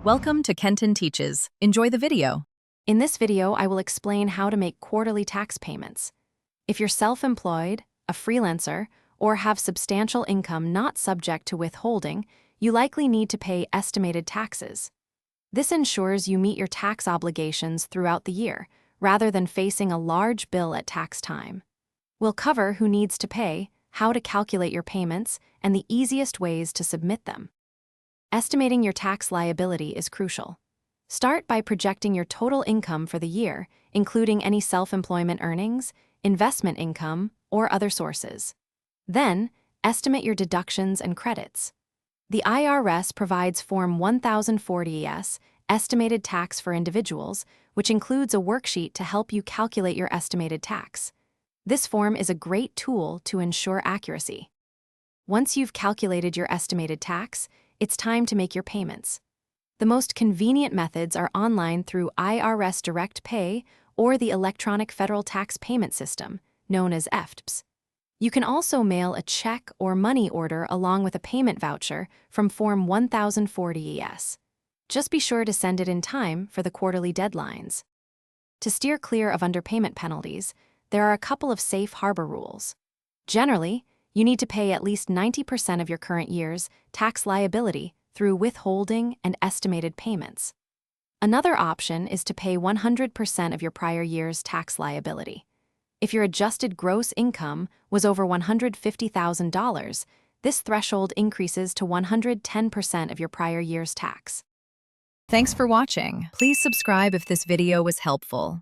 Welcome to Kenton Teaches. Enjoy the video. In this video, I will explain how to make quarterly tax payments. If you're self-employed, a freelancer, or have substantial income not subject to withholding, you likely need to pay estimated taxes. This ensures you meet your tax obligations throughout the year, rather than facing a large bill at tax time. We'll cover who needs to pay, how to calculate your payments, and the easiest ways to submit them. Estimating your tax liability is crucial. Start by projecting your total income for the year, including any self-employment earnings, investment income, or other sources. Then, estimate your deductions and credits. The IRS provides Form 1040-ES, Estimated Tax for Individuals, which includes a worksheet to help you calculate your estimated tax. This form is a great tool to ensure accuracy. Once you've calculated your estimated tax, it's time to make your payments. The most convenient methods are online through IRS Direct Pay or the Electronic Federal Tax Payment System, known as EFTPS. You can also mail a check or money order along with a payment voucher from Form 1040-ES. Just be sure to send it in time for the quarterly deadlines. To steer clear of underpayment penalties, there are a couple of safe harbor rules. Generally, you need to pay at least 90% of your current year's tax liability through withholding and estimated payments. Another option is to pay 100% of your prior year's tax liability. If your adjusted gross income was over $150,000, this threshold increases to 110% of your prior year's tax. Thanks for watching. Please subscribe if this video was helpful.